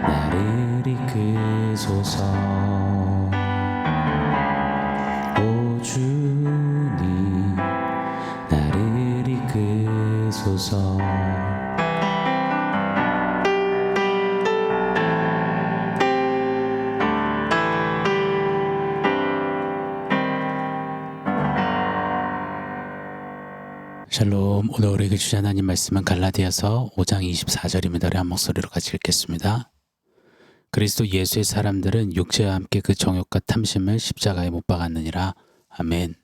나를 이끄소서. 오 주님 나를 이끄소서. 샬롬. 오늘 우리에게 주신 하나님 말씀은 갈라디아서 5장 24절입니다. 우리 한 목소리로 같이 읽겠습니다. 그리스도 예수의 사람들은 육체와 함께 그 정욕과 탐심을 십자가에 못 박았느니라. 아멘.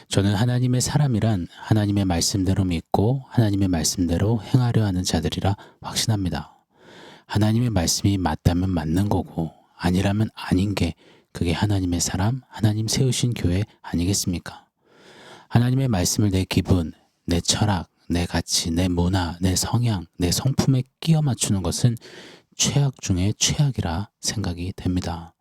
저는 하나님의 사람이란 하나님의 말씀대로 믿고 하나님의 말씀대로 행하려 하는 자들이라 확신합니다. 하나님의 말씀이 맞다면 맞는 거고 아니라면 아닌 게 그게 하나님의 사람, 하나님 세우신 교회 아니겠습니까? 하나님의 말씀을 내 기분, 내 철학, 내 가치, 내 문화, 내 성향, 내 성품에 끼워 맞추는 것은 최악 중에 최악이라 생각이 됩니다.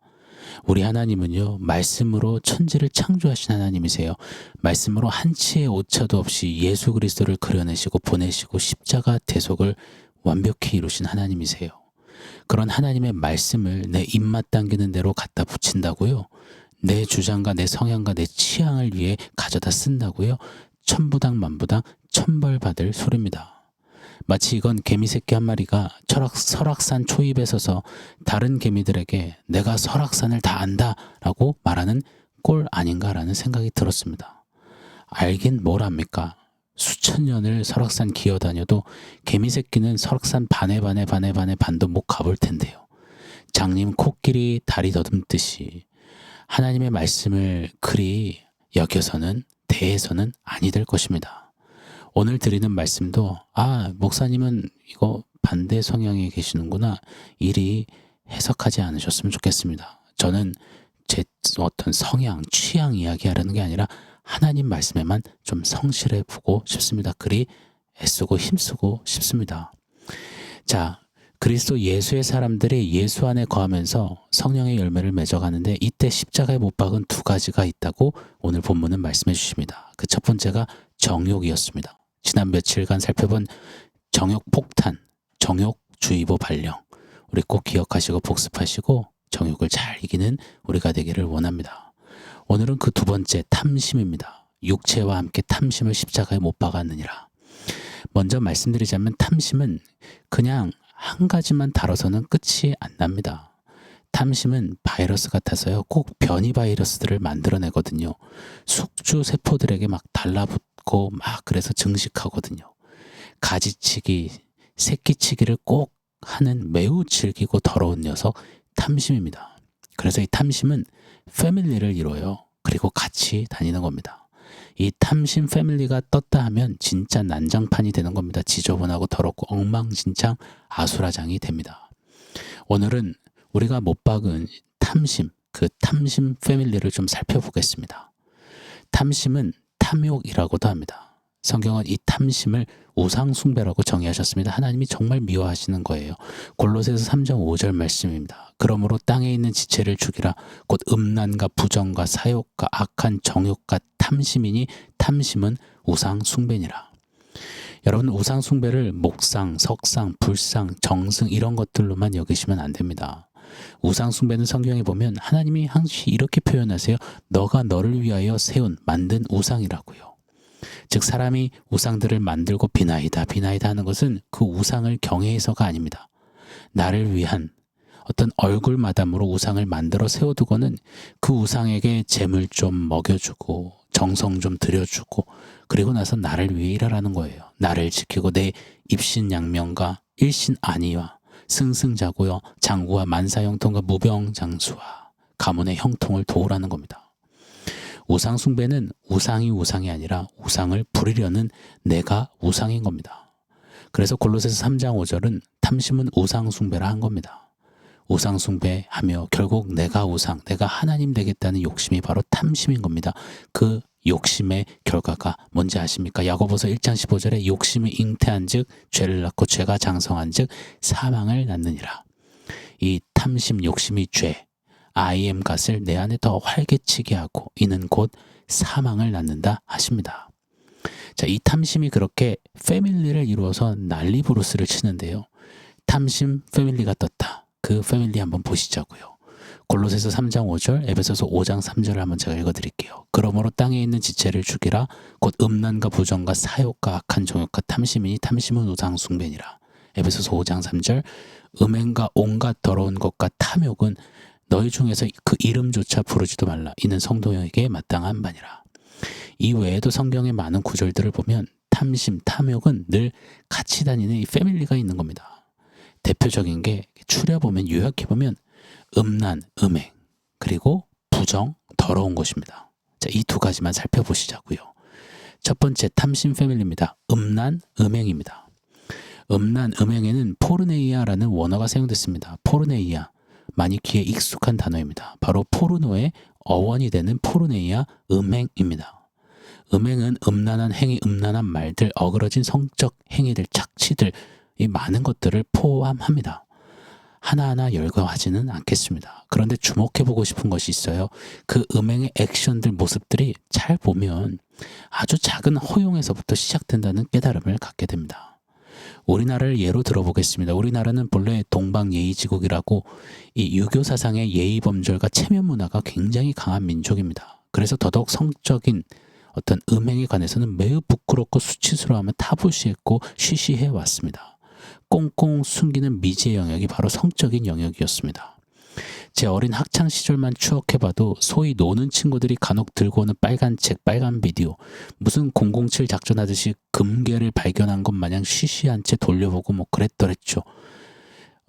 우리 하나님은요, 말씀으로 천지를 창조하신 하나님이세요. 말씀으로 한치의 오차도 없이 예수 그리스도를 그려내시고 보내시고 십자가 대속을 완벽히 이루신 하나님이세요. 그런 하나님의 말씀을 내 입맛 당기는 대로 갖다 붙인다고요? 내 주장과 내 성향과 내 취향을 위해 가져다 쓴다고요? 천부당 만부당 천벌받을 소리입니다. 마치 이건 개미새끼 한 마리가 설악산 초입에 서서 다른 개미들에게 내가 설악산을 다 안다 라고 말하는 꼴 아닌가라는 생각이 들었습니다. 알긴 뭘 압니까? 수천 년을 설악산 기어다녀도 개미새끼는 설악산 반에 반도 못 가볼 텐데요. 장님 코끼리 다리 더듬듯이 하나님의 말씀을 그리 여겨서는 대해서는 아니 될 것입니다. 오늘 드리는 말씀도 목사님은 이거 반대 성향에 계시는구나 이리 해석하지 않으셨으면 좋겠습니다. 저는 제 어떤 성향, 취향 이야기하려는 게 아니라 하나님 말씀에만 좀 성실해 보고 싶습니다. 그리 애쓰고 힘쓰고 싶습니다. 자, 그리스도 예수의 사람들이 예수 안에 거하면서 성령의 열매를 맺어가는데 이때 십자가에 못 박은 두 가지가 있다고 오늘 본문은 말씀해 주십니다. 그 첫 번째가 정욕이었습니다. 지난 며칠간 살펴본 정욕 폭탄, 정욕주의보 발령. 우리 꼭 기억하시고 복습하시고 정욕을 잘 이기는 우리가 되기를 원합니다. 오늘은 그 두 번째 탐심입니다. 육체와 함께 탐심을 십자가에 못 박았느니라. 먼저 말씀드리자면 탐심은 그냥 한 가지만 다뤄서는 끝이 안 납니다. 탐심은 바이러스 같아서요. 꼭 변이 바이러스들을 만들어내거든요. 숙주 세포들에게 막 달라붙고 막 그래서 증식하거든요. 가지치기, 새끼치기를 꼭 하는 매우 질기고 더러운 녀석 탐심입니다. 그래서 이 탐심은 패밀리를 이뤄요. 그리고 같이 다니는 겁니다. 이 탐심 패밀리가 떴다 하면 진짜 난장판이 되는 겁니다. 지저분하고 더럽고 엉망진창 아수라장이 됩니다. 오늘은 우리가 못 박은 탐심, 그 탐심 패밀리를 좀 살펴보겠습니다. 탐심은 탐욕이라고도 합니다. 성경은 이 탐심을 우상숭배라고 정의하셨습니다. 하나님이 정말 미워하시는 거예요. 골로새서 3장 5절 말씀입니다. 그러므로 땅에 있는 지체를 죽이라. 곧 음란과 부정과 사욕과 악한 정욕과 탐심이니 탐심은 우상숭배니라. 여러분, 우상숭배를 목상, 석상, 불상, 정승 이런 것들로만 여기시면 안 됩니다. 우상숭배는 성경에 보면 하나님이 항상 이렇게 표현하세요. 너가 너를 위하여 세운, 만든 우상이라고요. 즉 사람이 우상들을 만들고 비나이다 하는 것은 그 우상을 경외해서가 아닙니다. 나를 위한 어떤 얼굴 마담으로 우상을 만들어 세워두고는 그 우상에게 재물 좀 먹여주고 정성 좀 들여주고 그리고 나서 나를 위해 일하라는 거예요. 나를 지키고 내 입신양명과 일신안위와 승승자고요 장구와 만사형통과 무병장수와 가문의 형통을 도우라는 겁니다. 우상숭배는 우상이 아니라 우상을 부리려는 내가 우상인 겁니다. 그래서 골로새서 3장 5절은 탐심은 우상숭배라 한 겁니다. 우상숭배하며 결국 내가 우상, 내가 하나님 되겠다는 욕심이 바로 탐심인 겁니다. 그 욕심의 결과가 뭔지 아십니까? 야고보서 1장 15절에 욕심이 잉태한 즉 죄를 낳고 죄가 장성한 즉 사망을 낳느니라. 이 탐심 욕심이 죄, I am 것을 내 안에 더 활개치게 하고 이는 곧 사망을 낳는다 하십니다. 자, 이 탐심이 그렇게 패밀리를 이루어서 난리부르스를 치는데요. 탐심 패밀리가 떴다. 그 패밀리 한번 보시자고요. 골로새서 3장 5절, 에베소서 5장 3절을 한번 제가 읽어드릴게요. 그러므로 땅에 있는 지체를 죽이라. 곧 음란과 부정과 사욕과 악한 정욕과 탐심이니 탐심은 우상 숭배니라. 에베소서 5장 3절, 음행과 온갖 더러운 것과 탐욕은 너희 중에서 그 이름조차 부르지도 말라. 이는 성도에게 마땅한 바니라. 이 외에도 성경의 많은 구절들을 보면 탐심, 탐욕은 늘 같이 다니는 이 패밀리가 있는 겁니다. 대표적인 게 추려보면, 요약해보면 음란, 음행, 그리고 부정, 더러운 것입니다. 자, 이 두 가지만 살펴보시자고요. 첫 번째, 탐심 패밀리입니다. 음란, 음행입니다. 음란, 음행에는 포르네이아라는 원어가 사용됐습니다. 포르네이아, 많이 귀에 익숙한 단어입니다. 바로 포르노의 어원이 되는 포르네이아, 음행입니다. 음행은 음란한 행위, 음란한 말들, 어그러진 성적 행위들, 착취들, 이 많은 것들을 포함합니다. 하나하나 열거하지는 않겠습니다. 그런데 주목해보고 싶은 것이 있어요. 그 음행의 액션들, 모습들이 잘 보면 아주 작은 허용에서부터 시작된다는 깨달음을 갖게 됩니다. 우리나라를 예로 들어보겠습니다. 우리나라는 본래 동방예의지국이라고 이 유교 사상의 예의범절과 체면 문화가 굉장히 강한 민족입니다. 그래서 더더욱 성적인 어떤 음행에 관해서는 매우 부끄럽고 수치스러워하며 타부시했고 쉬쉬해 왔습니다. 꽁꽁 숨기는 미지의 영역이 바로 성적인 영역이었습니다. 제 어린 학창 시절만 추억해봐도 소위 노는 친구들이 간혹 들고 오는 빨간 책, 빨간 비디오, 무슨 007 작전하듯이 금괴를 발견한 것 마냥 쉬쉬한 채 돌려보고 뭐 그랬더랬죠.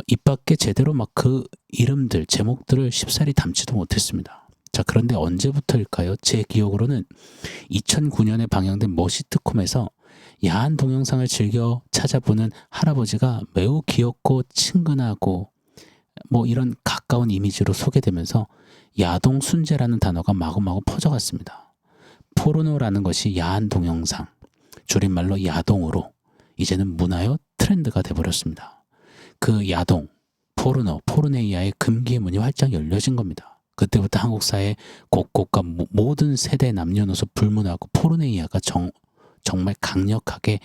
입 밖에 제대로 막 그 이름들, 제목들을 쉽사리 담지도 못했습니다. 자, 그런데 언제부터일까요? 제 기억으로는 2009년에 방영된 머시트콤에서 야한 동영상을 즐겨 찾아보는 할아버지가 매우 귀엽고 친근하고 뭐 이런 가까운 이미지로 소개되면서 야동 순재라는 단어가 마구마구 퍼져갔습니다. 포르노라는 것이 야한 동영상, 줄임말로 야동으로 이제는 문화요 트렌드가 돼버렸습니다. 그 야동, 포르노, 포르네이아의 금기의 문이 활짝 열려진 겁니다. 그때부터 한국 사회 곳곳과 모든 세대 남녀노소 불문하고 포르네이아가 정말 강력하게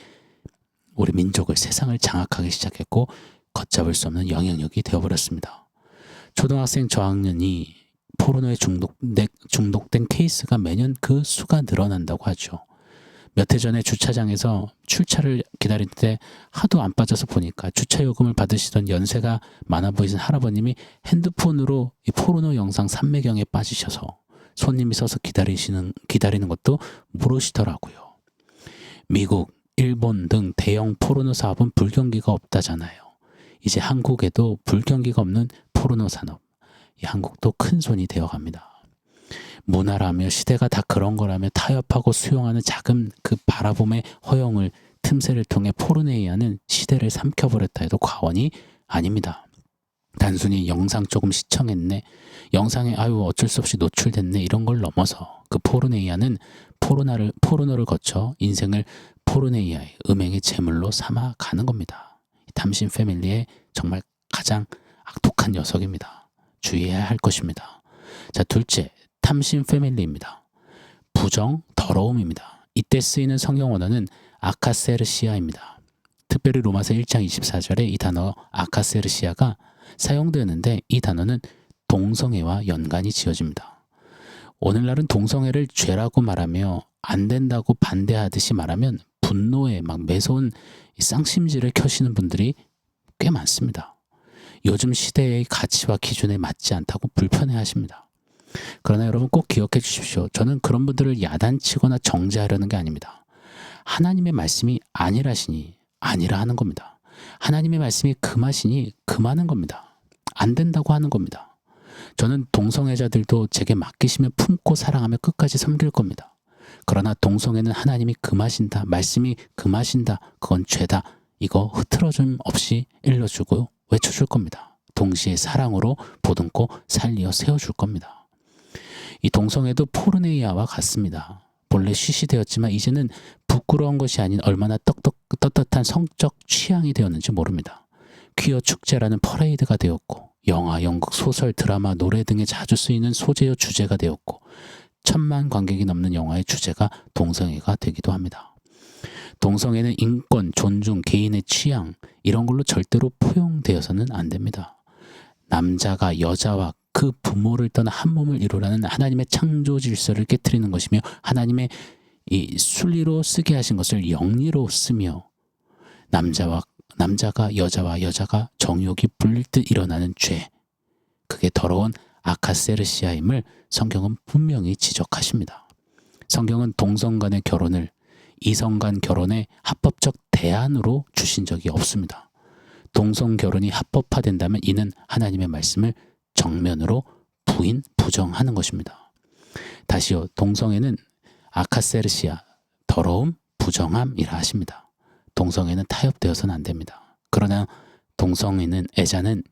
우리 민족을, 세상을 장악하기 시작했고 걷잡을 수 없는 영향력이 되어버렸습니다. 초등학생 저학년이 포르노에 중독된 케이스가 매년 그 수가 늘어난다고 하죠. 몇 해 전에 주차장에서 출차를 기다릴 때 하도 안 빠져서 보니까 주차 요금을 받으시던 연세가 많아 보이신 할아버님이 핸드폰으로 이 포르노 영상 삼매경에 빠지셔서 손님이 서서 기다리는 것도 모르시더라고요. 미국, 일본 등 대형 포르노 사업은 불경기가 없다잖아요. 이제 한국에도 불경기가 없는 포르노 산업, 이 한국도 큰 손이 되어갑니다. 문화라며 시대가 다 그런 거라며 타협하고 수용하는 작은 그 바라봄의 허용을 틈새를 통해 포르네이아는 시대를 삼켜버렸다 해도 과언이 아닙니다. 단순히 영상 조금 시청했네, 영상에 아유 어쩔 수 없이 노출됐네, 이런 걸 넘어서 그 포르네이아는 포르노를 거쳐 인생을 포르네이아의 음행의 제물로 삼아 가는 겁니다. 탐심 패밀리의 정말 가장 악독한 녀석입니다. 주의해야 할 것입니다. 자, 둘째, 탐심 패밀리입니다. 부정, 더러움입니다. 이때 쓰이는 성경 원어는 아카세르시아입니다. 특별히 로마서 1장 24절에 이 단어 아카세르시아가 사용되는데 이 단어는 동성애와 연관이 지어집니다. 오늘날은 동성애를 죄라고 말하며 안 된다고 반대하듯이 말하면 분노에 막 매서운 쌍심지를 켜시는 분들이 꽤 많습니다. 요즘 시대의 가치와 기준에 맞지 않다고 불편해하십니다. 그러나 여러분 꼭 기억해 주십시오. 저는 그런 분들을 야단치거나 정죄하려는 게 아닙니다. 하나님의 말씀이 아니라시니 아니라 하는 겁니다. 하나님의 말씀이 금하시니 금하는 겁니다. 안 된다고 하는 겁니다. 저는 동성애자들도 제게 맡기시면 품고 사랑하며 끝까지 섬길 겁니다. 그러나 동성애는 하나님이 금하신다, 말씀이 금하신다, 그건 죄다, 이거 흐트러짐 없이 일러주고 외쳐줄 겁니다. 동시에 사랑으로 보듬고 살리어 세워줄 겁니다. 이 동성애도 포르네이아와 같습니다. 본래 쉬쉬되었지만 이제는 부끄러운 것이 아닌 얼마나 떳떳한 성적 취향이 되었는지 모릅니다. 퀴어 축제라는 퍼레이드가 되었고 영화, 연극, 소설, 드라마, 노래 등에 자주 쓰이는 소재요 주제가 되었고 1000만 관객이 넘는 영화의 주제가 동성애가 되기도 합니다. 동성애는 인권, 존중, 개인의 취향 이런 걸로 절대로 포용되어서는 안 됩니다. 남자가 여자와 그 부모를 떠나 한 몸을 이루라는 하나님의 창조 질서를 깨트리는 것이며 하나님의 이 순리로 쓰게 하신 것을 영리로 쓰며 남자가 여자와 여자가 정욕이 불릴 듯 일어나는 죄, 그게 더러운 아카세르시아임을 성경은 분명히 지적하십니다. 성경은 동성 간의 결혼을 이성 간 결혼의 합법적 대안으로 주신 적이 없습니다. 동성 결혼이 합법화된다면 이는 하나님의 말씀을 정면으로 부정하는 것입니다. 다시요, 동성애는 아카세르시아, 더러움, 부정함이라 하십니다. 동성애는 타협되어서는 안 됩니다. 그러나 동성애는 애자는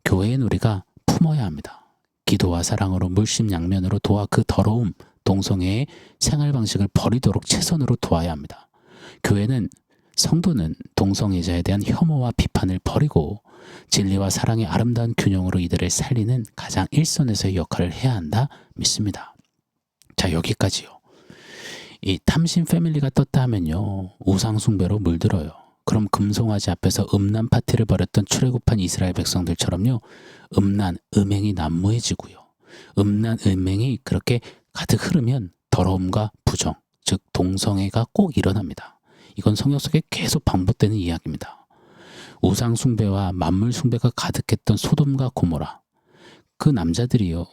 교회인 우리가 품어야 합니다. 기도와 사랑으로 물심양면으로 도와 그 더러움, 동성애의 생활 방식을 버리도록 최선으로 도와야 합니다. 교회는 성도는 동성애자에 대한 혐오와 비판을 버리고 진리와 사랑의 아름다운 균형으로 이들을 살리는 가장 일선에서의 역할을 해야 한다 믿습니다. 자, 여기까지요. 이 탐심 패밀리가 떴다 하면요, 우상 숭배로 물들어요. 그럼 금송아지 앞에서 음란 파티를 벌였던 출애굽한 이스라엘 백성들처럼요, 음행이 난무해지고요. 음행이 그렇게 가득 흐르면 더러움과 부정, 즉 동성애가 꼭 일어납니다. 이건 성경 속에 계속 반복되는 이야기입니다. 우상 숭배와 만물 숭배가 가득했던 소돔과 고모라, 그 남자들이요,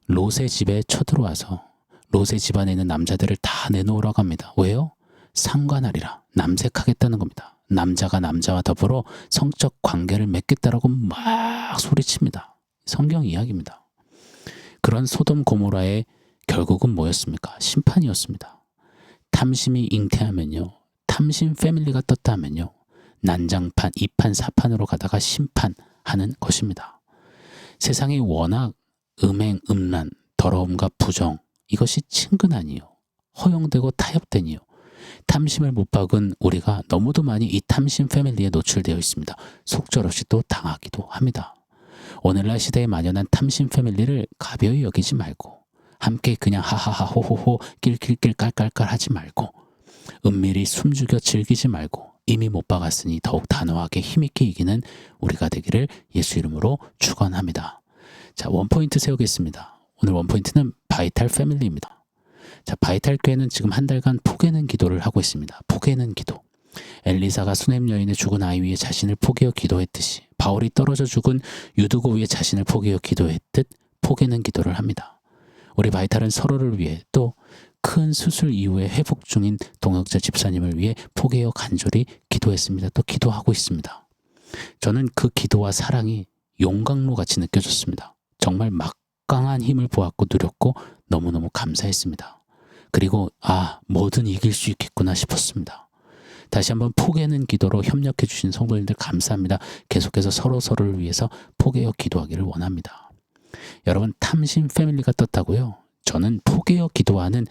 롯의 집에 쳐들어와서 롯의 집안에 있는 남자들을 다 내놓으라고 합니다. 왜요? 상관하리라, 남색하겠다는 겁니다. 남자가 남자와 더불어 성적 관계를 맺겠다라고 막 소리칩니다. 성경 이야기입니다. 그런 소돔 고모라의 결국은 뭐였습니까? 심판이었습니다. 탐심이 잉태하면요, 탐심 패밀리가 떴다 하면요, 난장판, 2판, 4판으로 가다가 심판하는 것입니다. 세상이 워낙 음행, 음란, 더러움과 부정, 이것이 친근하니요, 허용되고 타협되니요, 탐심을 못 박은 우리가 너무도 많이 이 탐심 패밀리에 노출되어 있습니다. 속절없이 또 당하기도 합니다. 오늘날 시대에 만연한 탐심 패밀리를 가벼이 여기지 말고 함께 그냥 하하하 호호호 낄낄낄 깔깔깔 하지 말고 은밀히 숨죽여 즐기지 말고 이미 못 박았으니 더욱 단호하게 힘있게 이기는 우리가 되기를 예수 이름으로 축원합니다. 자, 원포인트 세우겠습니다. 오늘 원포인트는 바이탈 패밀리입니다. 자, 바이탈 교회는 지금 한 달간 포개는 기도를 하고 있습니다. 포개는 기도. 엘리사가 수넴 여인의 죽은 아이 위에 자신을 포개어 기도했듯이 바울이 떨어져 죽은 유두고 위에 자신을 포개어 기도했듯 포개는 기도를 합니다. 우리 바이탈은 서로를 위해 또 큰 수술 이후에 회복 중인 동역자 집사님을 위해 포개어 간절히 기도했습니다. 또 기도하고 있습니다. 저는 그 기도와 사랑이 용광로 같이 느껴졌습니다. 정말 막강한 힘을 보았고 누렸고 너무너무 감사했습니다. 그리고 뭐든 이길 수 있겠구나 싶었습니다. 다시 한번 포개는 기도로 협력해 주신 성도님들 감사합니다. 계속해서 서로를 위해서 포개어 기도하기를 원합니다. 여러분, 탐심 패밀리가 떴다고요? 저는 포개어 기도하는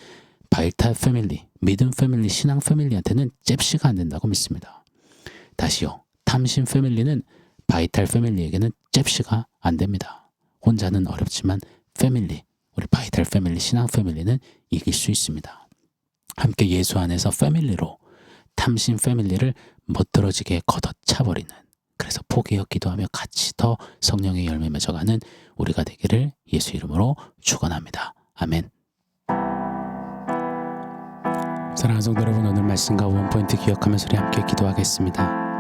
바이탈 패밀리, 믿음 패밀리, 신앙 패밀리한테는 잽시가 안 된다고 믿습니다. 다시요, 탐심 패밀리는 바이탈 패밀리에게는 잽시가 안 됩니다. 혼자는 어렵지만 패밀리, 우리 바이탈 패밀리, 신앙 패밀리는 이길 수 있습니다. 함께 예수 안에서 패밀리로 탐심 패밀리를 멋들어지게 걷어차버리는, 그래서 포기하여 기도하며 같이 더 성령의 열매 맺어가는 우리가 되기를 예수 이름으로 축원합니다. 아멘. 사랑하는 성도 여러분, 오늘 말씀과 원포인트 기억하면서 우리 함께 기도하겠습니다.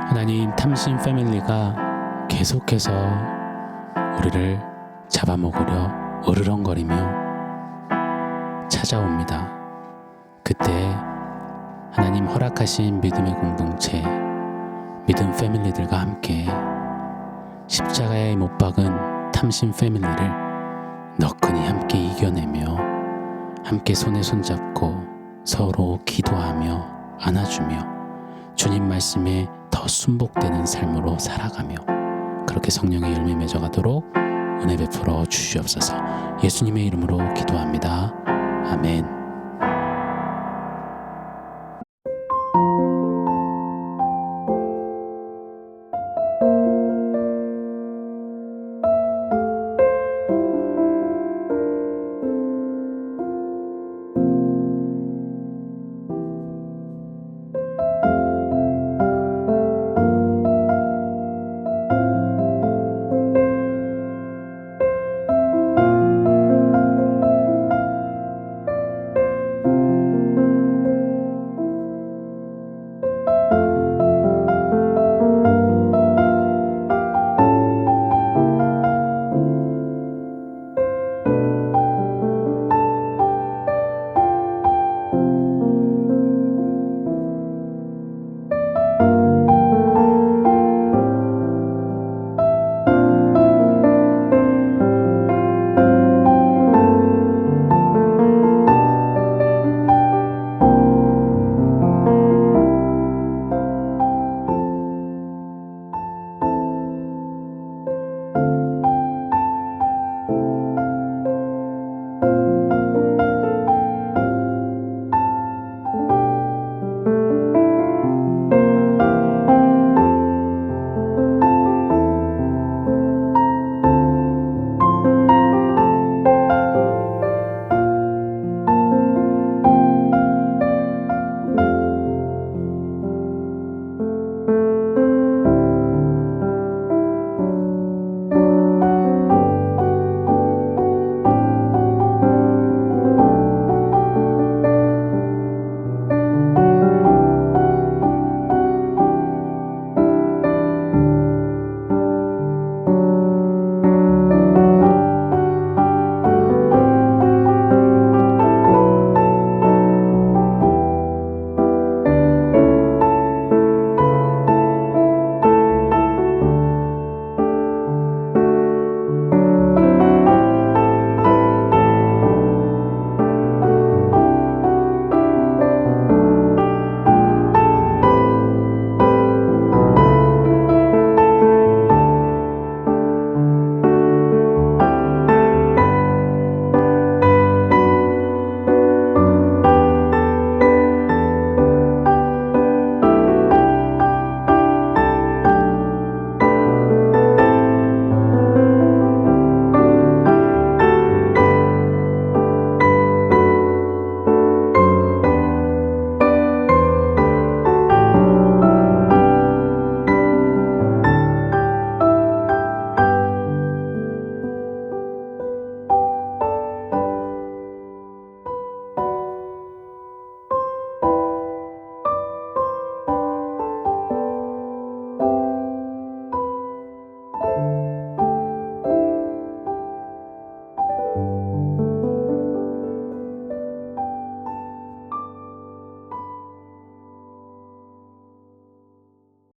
하나님, 탐심 패밀리가 계속해서 우리를 잡아먹으려 으르렁거리며 찾아옵니다. 그때 하나님 허락하신 믿음의 공동체, 믿음 패밀리들과 함께 십자가에 못 박은 탐심 패밀리를 너끈히 함께 이겨내며 함께 손에 손잡고 서로 기도하며 안아주며 주님 말씀에 더 순복되는 삶으로 살아가며 그렇게 성령의 열매 맺어가도록 은혜 베풀어 주시옵소서. 예수님의 이름으로 기도합니다. 아멘.